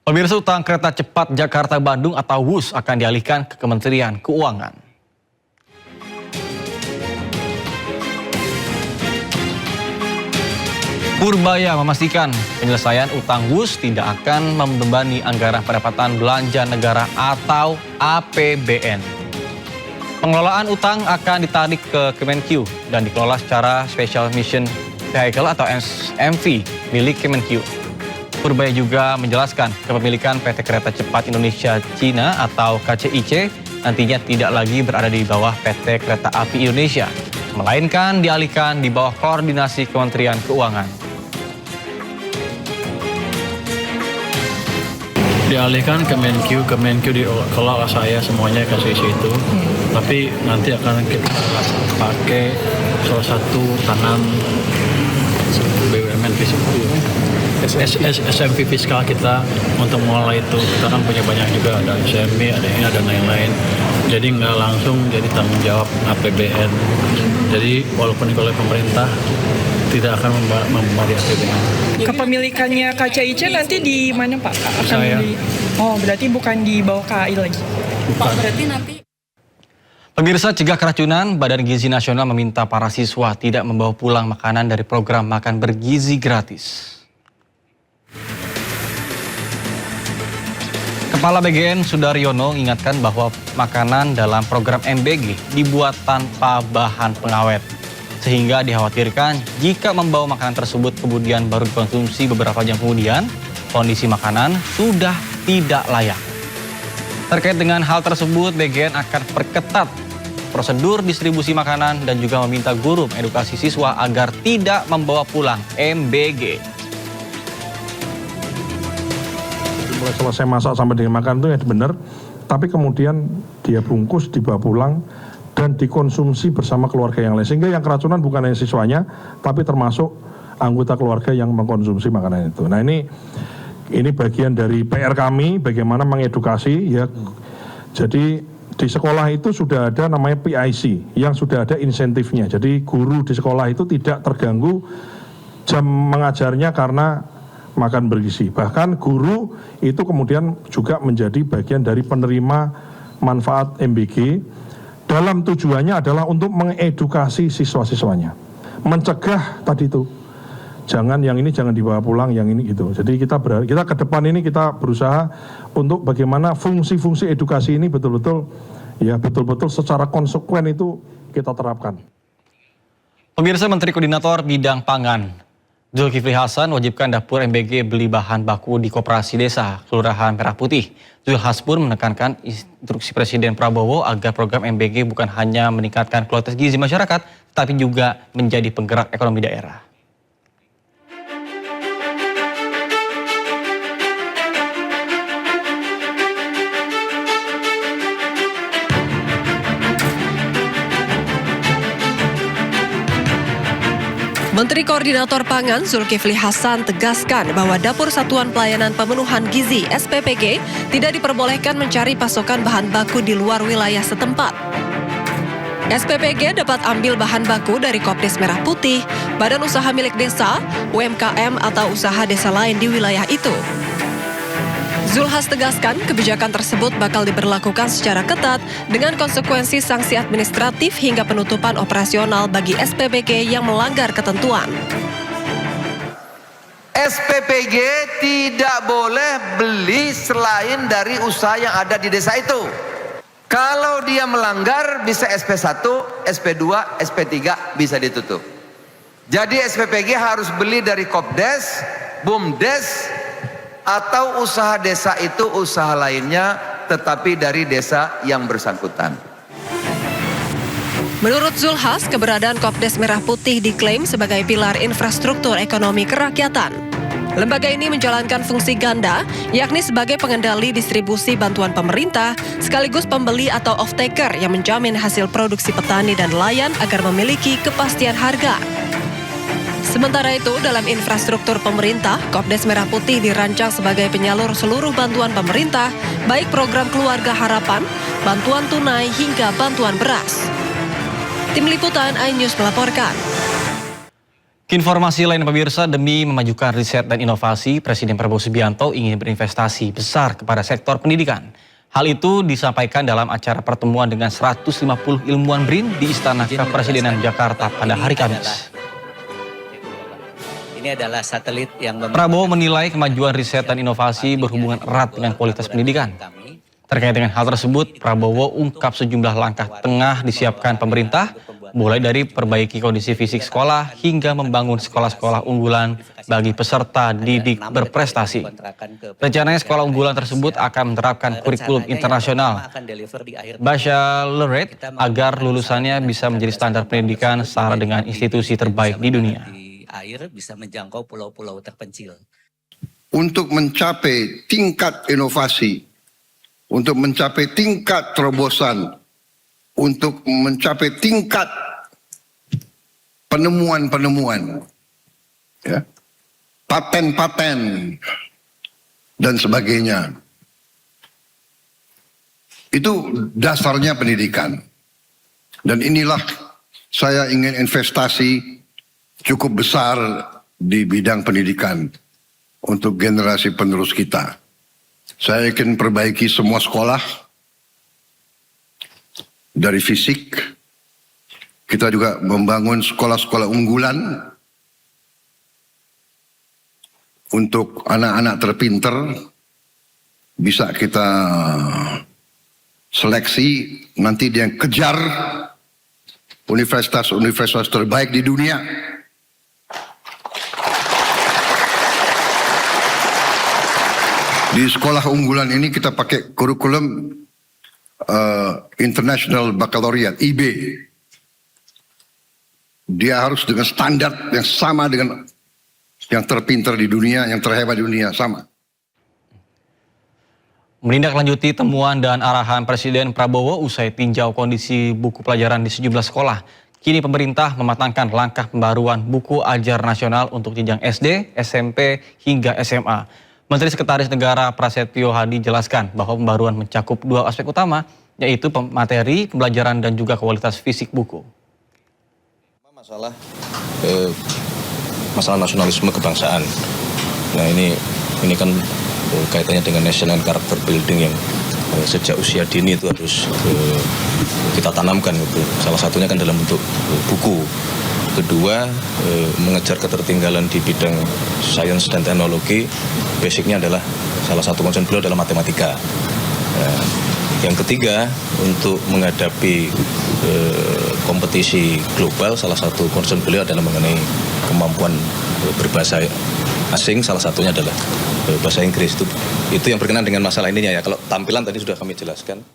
Pemirsa, utang kereta cepat Jakarta-Bandung atau WUS akan dialihkan ke Kementerian Keuangan. Purbaya memastikan penyelesaian utang WUS tidak akan membebani anggaran pendapatan belanja negara atau APBN. Pengelolaan utang akan ditarik ke Kemenq dan dikelola secara Special Mission Vehicle atau SMV milik Kemenq. Purbaya juga menjelaskan kepemilikan PT Kereta Cepat Indonesia Cina atau KCIC nantinya tidak lagi berada di bawah PT Kereta Api Indonesia, melainkan dialihkan di bawah koordinasi Kementerian Keuangan. Dialihkan Kemenq dikelola saya semuanya KCIC itu, tapi nanti akan kita pakai salah satu tangan BUMN SMV fiskal kita untuk mengelola itu. Kita kan punya banyak juga, ada SMV, ada ini, ada lain-lain. Jadi nggak langsung jadi tanggung jawab APBN. Jadi walaupun oleh pemerintah tidak akan membebani APBN. Kepemilikannya KCIC nanti di mana Pak? Berarti bukan di bawah KAI lagi? Bukan. Pak, berarti nanti... Pemirsa, cegah keracunan, Badan Gizi Nasional meminta para siswa tidak membawa pulang makanan dari program makan bergizi gratis. Kepala BGN Sudaryono mengingatkan bahwa makanan dalam program MBG dibuat tanpa bahan pengawet. Sehingga dikhawatirkan jika membawa makanan tersebut kemudian baru dikonsumsi beberapa jam kemudian, kondisi makanan sudah tidak layak. Terkait dengan hal tersebut, BGN akan perketat prosedur distribusi makanan dan juga meminta guru mengedukasi siswa agar tidak membawa pulang MBG. Mulai selesai masak sampai dengan makan itu ya benar, tapi kemudian dia bungkus, dibawa pulang, dan dikonsumsi bersama keluarga yang lain. Sehingga yang keracunan bukan hanya siswanya, tapi termasuk anggota keluarga yang mengkonsumsi makanan itu. Nah ini bagian dari PR kami, bagaimana mengedukasi ya. Jadi di sekolah itu sudah ada namanya PIC, yang sudah ada insentifnya. Jadi guru di sekolah itu tidak terganggu jam mengajarnya karena makan bergizi. Bahkan guru itu kemudian juga menjadi bagian dari penerima manfaat MBG. Dalam tujuannya adalah untuk mengedukasi siswa-siswanya, mencegah tadi itu, jangan yang ini jangan dibawa pulang, yang ini gitu. Jadi kita ke depan ini kita berusaha untuk bagaimana fungsi-fungsi edukasi ini betul-betul secara konsekuen itu kita terapkan. Pemirsa, Menteri Koordinator Bidang Pangan Zulkifli Hasan wajibkan dapur MBG beli bahan baku di Koperasi Desa Kelurahan Merah Putih. Zulkifli Hasan pun menekankan instruksi Presiden Prabowo agar program MBG bukan hanya meningkatkan kualitas gizi masyarakat, tapi juga menjadi penggerak ekonomi daerah. Menteri Koordinator Pangan Zulkifli Hasan tegaskan bahwa Dapur Satuan Pelayanan Pemenuhan Gizi (SPPG) tidak diperbolehkan mencari pasokan bahan baku di luar wilayah setempat. SPPG dapat ambil bahan baku dari Kopdes Merah Putih, badan usaha milik desa, UMKM atau usaha desa lain di wilayah itu. Zulhas tegaskan kebijakan tersebut bakal diberlakukan secara ketat dengan konsekuensi sanksi administratif hingga penutupan operasional bagi SPPG yang melanggar ketentuan. SPPG tidak boleh beli selain dari usaha yang ada di desa itu. Kalau dia melanggar bisa SP1, SP2, SP3 bisa ditutup. Jadi SPPG harus beli dari Kopdes, Bumdes, atau usaha desa itu usaha lainnya tetapi dari desa yang bersangkutan. Menurut Zulhas, keberadaan Kopdes Merah Putih diklaim sebagai pilar infrastruktur ekonomi kerakyatan. Lembaga ini menjalankan fungsi ganda, yakni sebagai pengendali distribusi bantuan pemerintah, sekaligus pembeli atau off-taker yang menjamin hasil produksi petani dan nelayan agar memiliki kepastian harga. Sementara itu, dalam infrastruktur pemerintah, Kopdes Merah Putih dirancang sebagai penyalur seluruh bantuan pemerintah, baik program Keluarga Harapan, bantuan tunai, hingga bantuan beras. Tim Liputan iNews melaporkan. Informasi lain pemirsa, demi memajukan riset dan inovasi, Presiden Prabowo Subianto ingin berinvestasi besar kepada sektor pendidikan. Hal itu disampaikan dalam acara pertemuan dengan 150 ilmuwan BRIN di Istana Kepresidenan Jakarta pada hari Kamis. Ini adalah satelit yang Prabowo menilai kemajuan riset dan inovasi berhubungan erat dengan kualitas pendidikan. Terkait dengan hal tersebut, Prabowo ungkap sejumlah langkah tengah disiapkan pemerintah, mulai dari perbaiki kondisi fisik sekolah hingga membangun sekolah-sekolah unggulan bagi peserta didik berprestasi. Rencananya sekolah unggulan tersebut akan menerapkan kurikulum internasional Baccalaureate agar lulusannya bisa menjadi standar pendidikan setara dengan institusi terbaik di dunia. Air bisa menjangkau pulau-pulau terpencil. Untuk mencapai tingkat inovasi, untuk mencapai tingkat terobosan, untuk mencapai tingkat penemuan-penemuan, ya, paten-paten, dan sebagainya. Itu dasarnya pendidikan. Dan inilah saya ingin investasi cukup besar di bidang pendidikan untuk generasi penerus kita. Saya ingin perbaiki semua sekolah, dari fisik, kita juga membangun sekolah-sekolah unggulan untuk anak-anak terpinter, bisa kita seleksi, nanti dia kejar universitas-universitas terbaik di dunia. Di sekolah unggulan ini kita pakai kurikulum International Baccalaureate, IB. Dia harus dengan standar yang sama dengan yang terpintar di dunia, yang terhebat di dunia, sama. Menindaklanjuti temuan dan arahan Presiden Prabowo usai tinjau kondisi buku pelajaran di sejumlah sekolah, kini pemerintah mematangkan langkah pembaruan buku ajar nasional untuk jenjang SD, SMP, hingga SMA. Menteri Sekretaris Negara Prasetyo Hadi jelaskan bahwa pembaruan mencakup dua aspek utama, yaitu materi, pembelajaran, dan juga kualitas fisik buku. Masalah nasionalisme kebangsaan. Nah ini kan kaitannya dengan national character building yang sejak usia dini itu harus kita tanamkan gitu. Salah satunya kan dalam bentuk buku. Kedua, mengejar ketertinggalan di bidang sains dan teknologi, basicnya adalah salah satu concern beliau adalah matematika. Yang ketiga, untuk menghadapi kompetisi global, salah satu concern beliau adalah mengenai kemampuan berbahasa asing, salah satunya adalah bahasa Inggris. Itu yang berkenaan dengan masalah ininya ya. Kalau tampilan tadi sudah kami jelaskan.